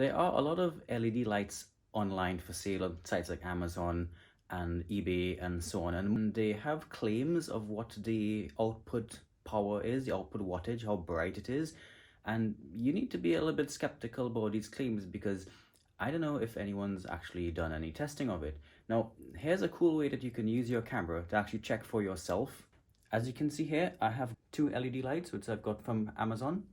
there are a lot of LED lights online for sale on sites like Amazon and eBay and so on, and they have claims of what the output power is, the output wattage, how bright it is, and you need to be a little bit skeptical about these claims because I don't know if anyone's actually done any testing of it. Now, here's a cool way that you can use your camera to actually check for yourself. As you can see here, I have two LED lights which I've got from Amazon,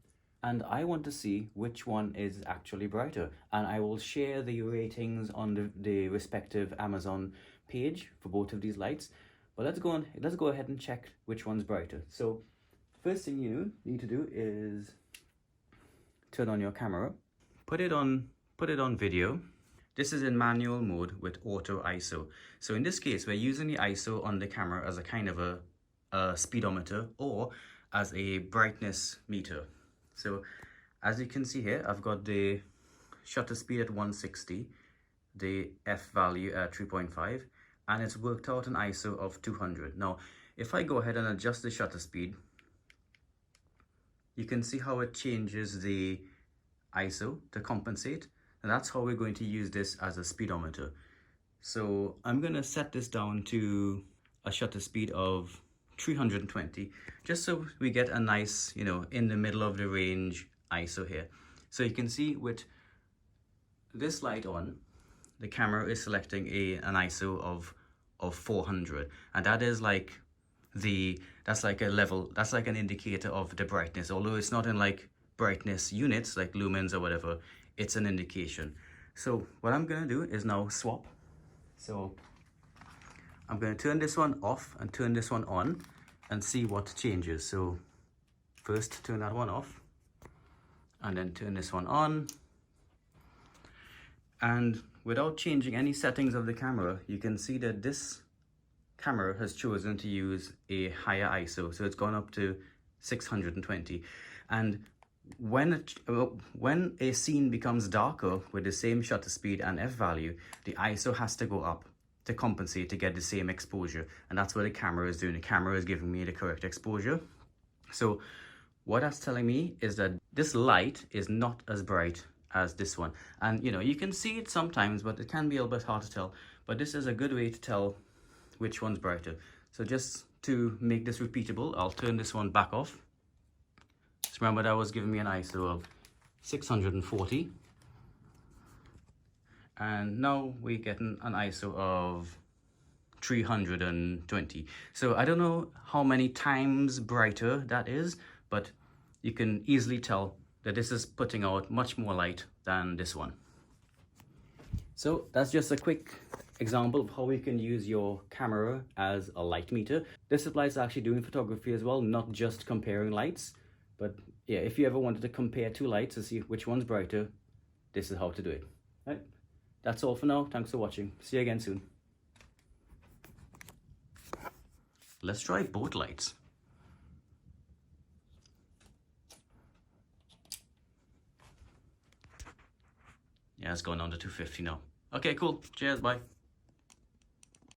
and I want to see which one is actually brighter, and I will share the ratings on the respective Amazon page for both of these lights. But let's go ahead and check which one's brighter. So first thing you need to do is turn on your camera, put it on video. This is in manual mode with auto ISO. So in this case, we're using the ISO on the camera as a kind of a speedometer or as a brightness meter. So as you can see here, I've got the shutter speed at 160, the f value at 3.5, and it's worked out an ISO of 200. Now, if I go ahead and adjust the shutter speed, you can see how it changes the ISO to compensate. And that's how we're going to use this as a speedometer. So I'm going to set this down to a shutter speed of 320, just so we get a nice, in the middle of the range ISO here. So you can see with this light on, the camera is selecting an ISO of 400, and that is like that's like a level, that's like an indicator of the brightness. Although it's not in like brightness units like lumens or whatever, it's an indication. So what I'm going to do is now swap. So I'm going to turn this one off and turn this one on and see what changes. So first turn that one off and then turn this one on. And without changing any settings of the camera, you can see that this camera has chosen to use a higher ISO. So it's gone up to 620. And when a scene becomes darker with the same shutter speed and f value, the ISO has to go up to compensate to get the same exposure, and that's what the camera is doing. The camera is giving me the correct exposure. So what that's telling me is that this light is not as bright as this one, and you can see it sometimes, but it can be a little bit hard to tell. But this is a good way to tell which one's brighter. So just to make this repeatable, I'll turn this one back off. Just remember that was giving me an ISO of 640. And now we're getting an ISO of 320. So I don't know how many times brighter that is, but you can easily tell that this is putting out much more light than this one. So that's just a quick example of how you can use your camera as a light meter. This applies to actually doing photography as well, not just comparing lights. But yeah, if you ever wanted to compare two lights to see which one's brighter, this is how to do it. All right, that's all for now. Thanks for watching. See you again soon. Let's try both lights. Yeah, it's going on to 250 now. Okay, cool. Cheers, bye.